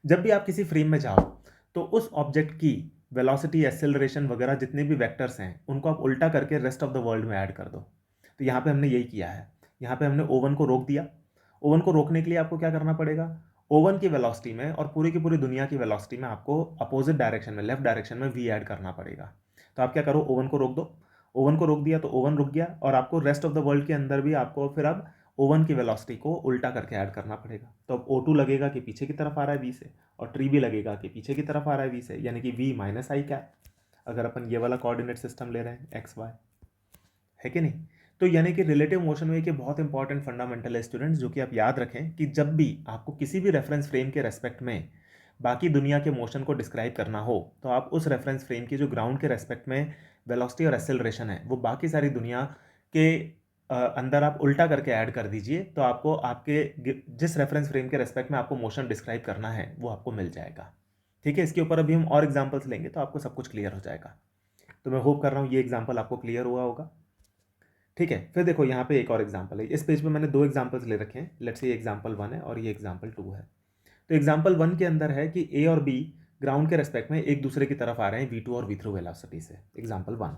जब भी आप किसी फ्रेम में जाओ तो उस ऑब्जेक्ट की वेलोसिटी, एक्सेलरेशन वगैरह जितने भी वेक्टर्स हैं उनको आप उल्टा करके रेस्ट ऑफ द वर्ल्ड में ऐड कर दो। तो यहाँ पे हमने यही किया है। यहाँ पे हमने O1 को रोक दिया। O1 को रोकने के लिए आपको क्या करना पड़ेगा? O1 की वेलोसिटी में और पूरी की पूरी दुनिया की वेलोसिटी में आपको अपोजिट डायरेक्शन में, लेफ्ट डायरेक्शन में v ऐड करना पड़ेगा। तो आप क्या करो, O1 को रोक दो। O1 को रोक दिया तो O1 रुक गया, और आपको रेस्ट ऑफ द वर्ल्ड के अंदर भी आपको फिर अब O1 की वेलोसिटी को उल्टा करके ऐड करना पड़ेगा। तो अब O2 लगेगा कि पीछे की तरफ आ रहा है v से, और ट्री भी लगेगा कि पीछे की तरफ आ रहा है v से, यानी कि v माइनस आई कैप, अगर अपन ये वाला कोऑर्डिनेट सिस्टम ले रहे हैं एक्स वाई, है कि नहीं? तो यानी कि रिलेटिव मोशन में एक बहुत इंपॉर्टेंट फंडामेंटल है स्टूडेंट्स, जो कि आप याद रखें कि जब भी आपको किसी भी रेफरेंस फ्रेम के रेस्पेक्ट में बाकी दुनिया के मोशन को डिस्क्राइब करना हो, तो आप उस रेफरेंस फ्रेम की जो ग्राउंड के रेस्पेक्ट में वेलोसिटी और एक्सेलरेशन है वो बाकी सारी दुनिया के अंदर आप उल्टा करके ऐड कर दीजिए, तो आपको आपके जिस रेफरेंस फ्रेम के रेस्पेक्ट में आपको मोशन डिस्क्राइब करना है वो आपको मिल जाएगा। ठीक है, इसके ऊपर अभी हम और एग्जांपल्स लेंगे तो आपको सब कुछ क्लियर हो जाएगा। तो मैं होप कर रहा हूँ ये एग्जांपल आपको क्लियर हुआ होगा। ठीक है, फिर देखो यहाँ पे एक और एग्जांपल है। इस पेज पे मैंने दो एग्जांपल्स ले रखे हैं। लेट्स से ये एग्जांपल 1 है और ये एग्जांपल 2 है। तो एग्जांपल 1 के अंदर है कि ए और बी ग्राउंड के रेस्पेक्ट में एक दूसरे की तरफ आ रहे हैं v2 और v3 वेलोसिटी से। एग्जांपल 1,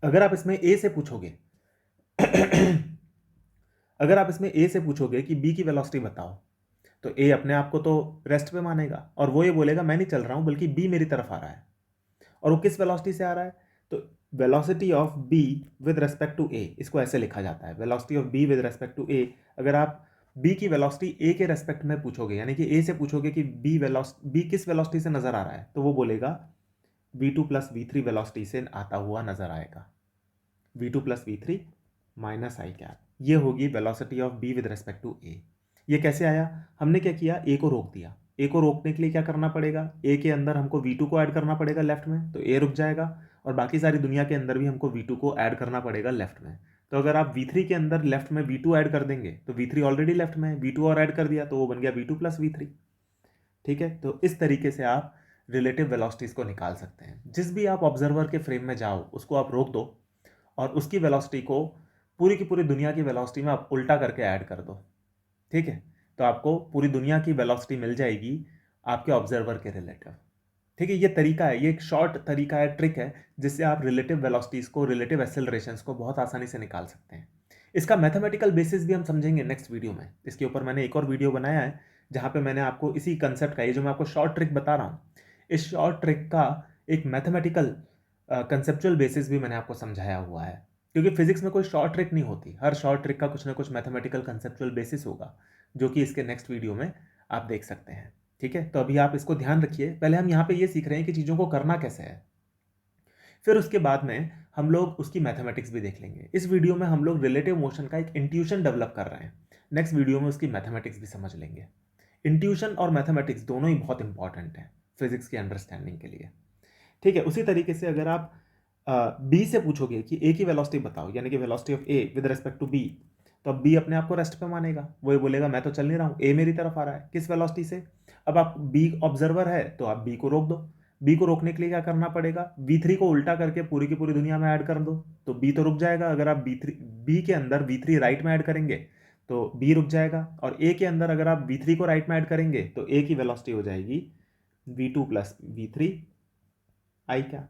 अगर आप इसमें ए से पूछोगे अगर आप इसमें ए से पूछोगे कि बी की वेलोसिटी बताओ, तो ए अपने आप को तो रेस्ट पे मानेगा और वो ये बोलेगा मैं नहीं चल रहा हूं, बल्कि बी मेरी तरफ आ रहा है। और वो किस वेलोसिटी से आ रहा है? तो velocity of B with respect to A, इसको ऐसे लिखा जाता है, velocity of B with respect to A. अगर आप बी की वेलोसिटी ए के रेस्पेक्ट में पूछोगे, यानी कि ए से पूछोगे कि बी किस वेलोसिटी से नजर आ रहा है, तो वो बोलेगा v2 प्लस v3 वेलोसिटी से आता हुआ नजर आएगा। v2 plus v3 minus I cap, ये होगी velocity of B with respect to A. ये कैसे आया? हमने क्या किया, ए को रोक दिया। ए को रोकने के लिए क्या करना पड़ेगा? ए के अंदर हमको v2 को ऐड करना पड़ेगा लेफ्ट में, तो ए रुक जाएगा, और बाकी सारी दुनिया के अंदर भी हमको v2 को ऐड करना पड़ेगा लेफ्ट में। तो अगर आप v3 के अंदर लेफ्ट में v2 ऐड कर देंगे तो v3 ऑलरेडी लेफ्ट में है, v2 और ऐड कर दिया तो वो बन गया v2 प्लस v3। ठीक है, तो इस तरीके से आप रिलेटिव वेलोसिटीज को निकाल सकते हैं। जिस भी आप ऑब्जर्वर के फ्रेम में जाओ उसको आप रोक दो और उसकी वेलोसिटी को पूरी की पूरी दुनिया की वेलोसिटी में आप उल्टा करके ऐड कर दो। ठीक है, तो आपको पूरी दुनिया की वेलोसिटी मिल जाएगी आपके ऑब्जर्वर के रिलेटिव। ठीक है, ये तरीका है, ये एक शॉर्ट तरीका है, ट्रिक है, जिससे आप रिलेटिव वेलोसिटीज को, रिलेटिव एक्सेलरेशंस को बहुत आसानी से निकाल सकते हैं। इसका मैथमेटिकल बेसिस भी हम समझेंगे नेक्स्ट वीडियो में। इसके ऊपर मैंने एक और वीडियो बनाया है जहां पे मैंने आपको इसी कंसेप्ट का, ये जो मैं आपको शॉर्ट ट्रिक बता रहा हूँ, इस शॉर्ट ट्रिक का एक मैथमेटिकल कंसेप्चुअल बेसिस भी मैंने आपको समझाया हुआ है। क्योंकि फिजिक्स में कोई शॉर्ट ट्रिक नहीं होती, हर शॉर्ट ट्रिक का कुछ ना कुछ मैथमेटिकल कंसेप्चुअल बेसिस होगा, जो कि इसके नेक्स्ट वीडियो में आप देख सकते हैं। ठीक है, तो अभी आप इसको ध्यान रखिए। पहले हम यहाँ पे ये सीख रहे हैं कि चीज़ों को करना कैसे है, फिर उसके बाद में हम लोग उसकी मैथमेटिक्स भी देख लेंगे। इस वीडियो में हम लोग रिलेटिव मोशन का एक इंट्यूशन डेवलप कर रहे हैं, नेक्स्ट वीडियो में उसकी मैथमेटिक्स भी समझ लेंगे। इंट्यूशन और मैथमेटिक्स दोनों ही बहुत इंपॉर्टेंट हैं फिजिक्स की अंडरस्टैंडिंग के लिए। ठीक है, उसी तरीके से अगर आप बी से पूछोगे कि ए की वेलोसिटी बताओ, यानी कि velocity of A with respect to B, तो अब बी अपने आप को रेस्ट पे मानेगा, वो ये बोलेगा मैं तो चल नहीं रहा हूँ, ए मेरी तरफ आ रहा है, किस वेलोसिटी से। अब आप बी ऑब्जर्वर है तो आप बी को रोक दो। बी को रोकने के लिए क्या करना पड़ेगा, v3 को उल्टा करके पूरी की पूरी दुनिया में ऐड कर दो, तो बी तो रुक जाएगा। अगर आप बी के अंदर v3 राइट में ऐड करेंगे तो बी रुक जाएगा, और ए के अंदर अगर आप v3 को राइट में ऐड करेंगे तो ए की वेलोसिटी हो जाएगी v2 प्लस v3 आई कैप,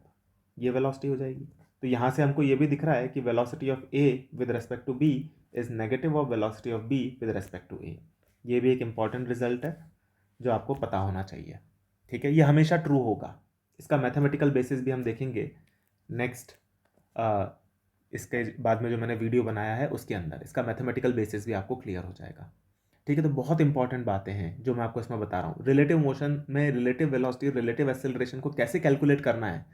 ये वेलोसिटी हो जाएगी। तो यहाँ से हमको ये भी दिख रहा है कि velocity of A with respect to B is negative of velocity of B with respect to A. ये भी एक इंपॉर्टेंट रिजल्ट है जो आपको पता होना चाहिए। ठीक है, ये हमेशा ट्रू होगा। इसका मैथमेटिकल बेसिस भी हम देखेंगे नेक्स्ट, इसके बाद में जो मैंने वीडियो बनाया है उसके अंदर इसका मैथमेटिकल बेसिस भी आपको क्लियर हो जाएगा। ठीक है, तो बहुत इंपॉर्टेंट बातें हैं जो मैं आपको इसमें बता रहा हूँ। रिलेटिव मोशन में रिलेटिव वेलोसिटी, रिलेटिव एक्सेलरेशन को कैसे कैलकुलेट करना है,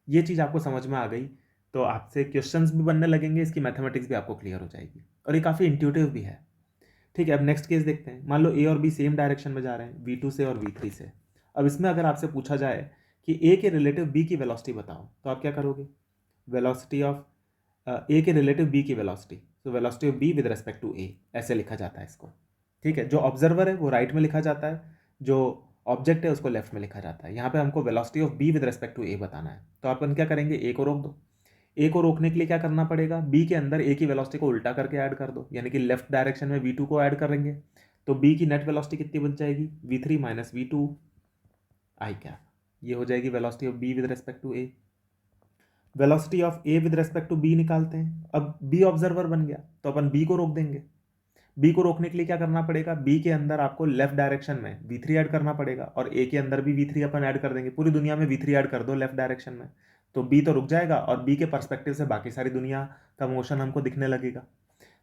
ये चीज़ आपको समझ में आ गई तो आपसे क्वेश्चंस भी बनने लगेंगे, इसकी मैथमेटिक्स भी आपको क्लियर हो जाएगी, और ये काफ़ी इंट्यूटिव भी है। ठीक है, अब नेक्स्ट केस देखते हैं। मान लो ए और बी सेम डायरेक्शन में जा रहे हैं, V2 से और V3 से। अब इसमें अगर आपसे पूछा जाए कि ए के रिलेटिव बी की वेलोसिटी बताओ, तो आप क्या करोगे। वेलोसिटी ऑफ ए के रिलेटिव बी की वेलोसिटी, तो velocity of B with respect to A, ऐसे लिखा जाता है इसको। ठीक है, जो ऑब्जर्वर है वो राइट में लिखा जाता है, जो ऑब्जेक्ट है उसको लेफ्ट में लिखा जाता है। यहाँ पे हमको velocity of B with respect to A बताना है, तो अपन क्या करेंगे, ए को रोक दो। ए को रोकने के लिए क्या करना पड़ेगा, बी के अंदर ए की वेलोसिटी को उल्टा करके ऐड कर दो, यानी कि लेफ्ट डायरेक्शन में V2 को ऐड करेंगे, तो बी की नेट वेलोसिटी कितनी बच जाएगी, V3 माइनस V2 आई कैप। ये हो जाएगी velocity of B with respect to A. Velocity of A with respect to B निकालते हैं। अब बी ऑब्जर्वर बन गया तो अपन बी को रोक देंगे। बी को रोकने के लिए क्या करना पड़ेगा, बी के अंदर आपको लेफ्ट डायरेक्शन में V3 ऐड करना पड़ेगा, और ए के अंदर भी V3 अपन ऐड कर देंगे। पूरी दुनिया में V3 ऐड कर दो लेफ्ट डायरेक्शन में, तो बी तो रुक जाएगा और बी के परस्पेक्टिव से बाकी सारी दुनिया का मोशन हमको दिखने लगेगा।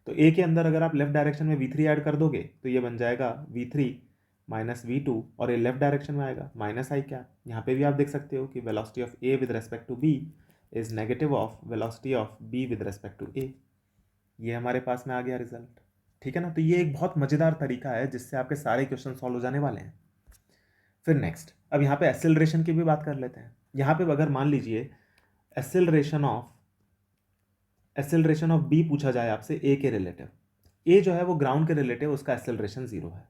तो ए के अंदर अगर आप लेफ्ट डायरेक्शन में V3 ऐड कर दोगे तो ये बन जाएगा V3 माइनस V2, और ये लेफ्ट डायरेक्शन में आएगा माइनस आई क्या। यहाँ पे भी आप देख सकते हो कि velocity of A with respect to B is negative of velocity of B with respect to A. ये हमारे पास में आ गया रिजल्ट। ठीक है ना, तो ये एक बहुत मज़ेदार तरीका है जिससे आपके सारे क्वेश्चन सॉल्व हो जाने वाले हैं। फिर नेक्स्ट, अब यहाँ पे एक्सेलरेशन की भी बात कर लेते हैं। यहाँ पे अगर मान लीजिए एक्सेलरेशन ऑफ बी पूछा जाए आपसे ए के रिलेटिव, ए जो है वो ग्राउंड के रिलेटिव, उसका एक्सेलरेशन 0 है,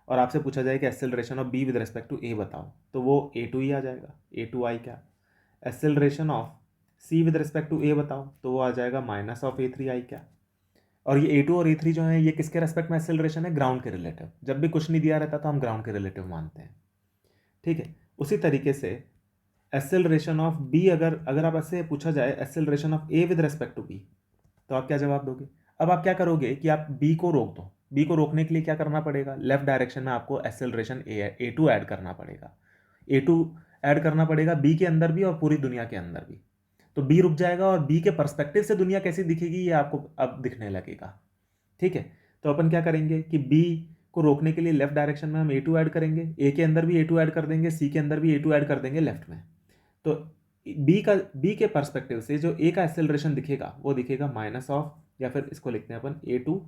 और आपसे पूछा जाए कि acceleration of B with respect to A बताओ, तो वो A2 ही आ जाएगा, A2 आई क्या। Acceleration of C with respect to A बताओ, तो वो आ जाएगा माइनस ऑफ A3 आई क्या। और ये A2 और A3 जो है ये किसके रेस्पेक्ट में एक्सेलरेशन है, ग्राउंड के रिलेटिव। जब भी कुछ नहीं दिया रहता तो हम ग्राउंड के रिलेटिव मानते हैं। ठीक है, उसी तरीके से एक्सेलरेशन ऑफ बी, अगर अगर आप ऐसे पूछा जाए acceleration of A with respect to B, तो आप क्या जवाब दोगे। अब आप क्या करोगे कि आप बी को रोक दो। बी को रोकने के लिए क्या करना पड़ेगा, लेफ्ट डायरेक्शन में आपको एक्सेलरेशन A2 ऐड करना पड़ेगा। A2 ऐड करना पड़ेगा बी के अंदर भी और पूरी दुनिया के अंदर भी, तो बी रुक जाएगा और बी के पर्सपेक्टिव से दुनिया कैसी दिखेगी ये आपको अब दिखने लगेगा। ठीक है, तो अपन क्या करेंगे कि बी को रोकने के लिए लेफ्ट डायरेक्शन में हम A2 ऐड करेंगे, ए के अंदर भी A2 ऐड कर देंगे, सी के अंदर भी A2 ऐड कर देंगे लेफ्ट में। तो बी के पर्सपेक्टिव से जो ए का एक्सेलरेशन दिखेगा वो दिखेगा माइनस ऑफ, या फिर इसको लिखते हैं अपन A2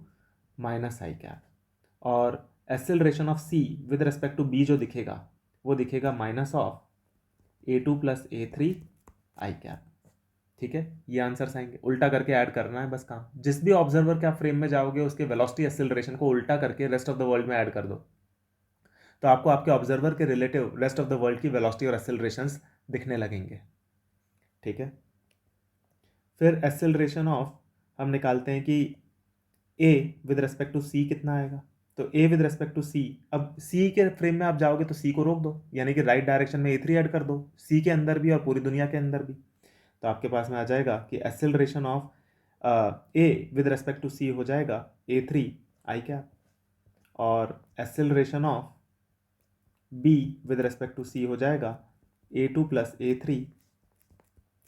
माइनस आई कैप, और acceleration of C with respect to B जो दिखेगा वो दिखेगा minus of A2 plus A3 I cap. ठीक है, ये आंसर्स आएंगे, उल्टा करके ऐड करना है बस काम। जिस भी ऑब्जर्वर के आप फ्रेम में जाओगे उसके वेलोसिटी एक्सेलरेशन को उल्टा करके रेस्ट ऑफ द वर्ल्ड में ऐड कर दो, तो आपको आपके ऑब्जर्वर के relative rest of the world की वेलोसिटी और एक्सेलरेशंस दिखने लगेंगे। ठीक है, फिर एक्सेलरेशन ऑफ हम निकालते हैं कि ए विद रेस्पेक्ट टू सी कितना आएगा, तो ए विद रेस्पेक्ट टू सी, अब सी के फ्रेम में आप जाओगे तो सी को रोक दो, यानी कि राइट डायरेक्शन में A3 ऐड कर दो, सी के अंदर भी और पूरी दुनिया के अंदर भी। तो आपके पास में आ जाएगा कि acceleration of A with respect to C हो जाएगा A3 आई कैप, और acceleration of B with respect to C हो जाएगा A2 प्लस A3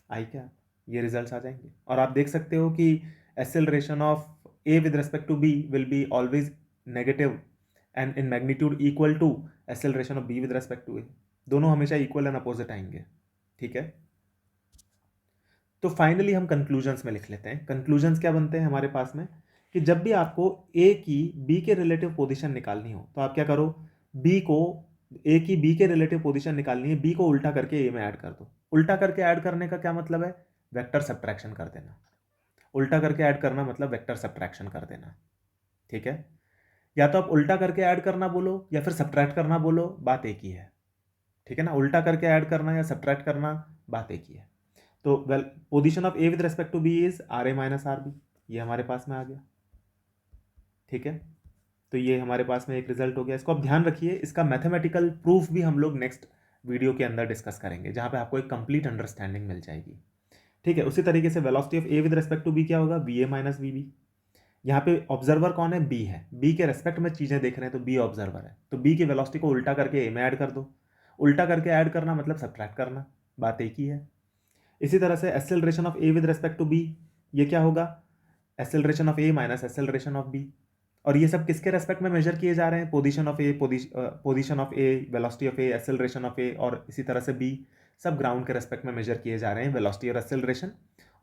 आई कैप। ये रिजल्ट्स आ जाएंगे। और आप देख सकते हो कि acceleration of A with respect to B will be always negative and in magnitude equal to acceleration of B with respect to A, दोनों हमेशा इक्वल एंड अपोजिट आएंगे। ठीक है, तो फाइनली हम कंक्लूजन्स में लिख लेते हैं। कंक्लूजन्स क्या बनते हैं हमारे पास में कि जब भी आपको ए की बी के रिलेटिव पोजीशन निकालनी हो तो आप क्या करो, बी को ए की बी के रिलेटिव पोजीशन निकालनी है, बी को उल्टा करके ए में ऐड कर दो। उल्टा करके ऐड करने का क्या मतलब है, वेक्टर सब्ट्रैक्शन कर देना। उल्टा करके ऐड करना मतलब वेक्टर सब्ट्रैक्शन कर देना। ठीक है, या तो आप उल्टा करके ऐड करना बोलो या फिर सब्ट्रैक्ट करना बोलो, बात एक ही है। ठीक है ना, उल्टा करके ऐड करना या सब्ट्रैक्ट करना बात एक ही है। तो well, position of A with respect to B is R A minus R B, ये हमारे पास में आ गया। ठीक है, तो ये हमारे पास में एक रिजल्ट हो गया। इसको आप ध्यान रखिए, इसका मैथमेटिकल प्रूफ भी हम लोग नेक्स्ट वीडियो के अंदर डिस्कस करेंगे, जहां पे आपको एक कंप्लीट अंडरस्टैंडिंग मिल जाएगी। ठीक है, उसी तरीके से velocity of A with respect to B क्या होगा, V A minus V B. यहाँ पे ऑब्जर्वर कौन है, बी है, बी के रेस्पेक्ट में चीजें देख रहे हैं तो बी ऑब्जर्वर है, तो बी की वेलोसिटी को उल्टा करके ए में ऐड कर दो। उल्टा करके ऐड करना मतलब सब्ट्रैक्ट करना, बात एक ही है। इसी तरह से acceleration of A with respect to B, ये क्या होगा, acceleration of A minus acceleration of B. और ये सब किसके रेस्पेक्ट में मेजर किए जा रहे हैं, position of A, position of A, velocity of A, acceleration of A, और इसी तरह से बी, सब ग्राउंड के रेस्पेक्ट में मेजर किए जा रहे हैं, वेलोसिटी और एक्सेलरेशन।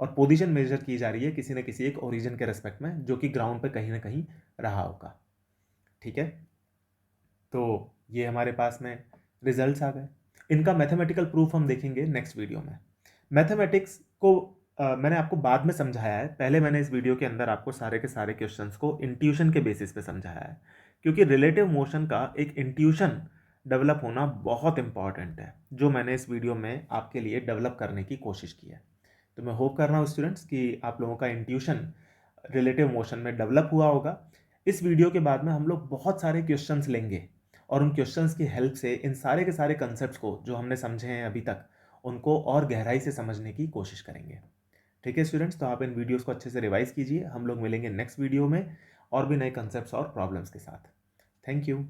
और पोजीशन मेजर की जा रही है किसी न किसी एक ओरिजिन के रेस्पेक्ट में, जो कि ग्राउंड पे कहीं ना कहीं रहा होगा। ठीक है, तो ये हमारे पास में रिजल्ट्स आ गए। इनका मैथमेटिकल प्रूफ हम देखेंगे नेक्स्ट वीडियो में। मैथमेटिक्स को मैंने आपको बाद में समझाया है, पहले मैंने इस वीडियो के अंदर आपको सारे के सारे क्वेश्चंस को इंट्यूशन के बेसिस पे समझाया है, क्योंकि रिलेटिव मोशन का एक इंट्यूशन डेवलप होना बहुत इंपॉर्टेंट है, जो मैंने इस वीडियो में आपके लिए डेवलप करने की कोशिश की है। तो मैं होप कर रहा हूँ स्टूडेंट्स कि आप लोगों का इंट्यूशन रिलेटिव मोशन में डेवलप हुआ होगा। इस वीडियो के बाद में हम लोग बहुत सारे क्वेश्चंस लेंगे और उन क्वेश्चंस की हेल्प से इन सारे के सारे कंसेप्ट्स को जो हमने समझे हैं अभी तक, उनको और गहराई से समझने की कोशिश करेंगे। ठीक है स्टूडेंट्स, तो आप इन वीडियोस को अच्छे से रिवाइज कीजिए। हम लोग मिलेंगे नेक्स्ट वीडियो में और भी नए कंसेप्ट्स और प्रॉब्लम्स के साथ। Thank you.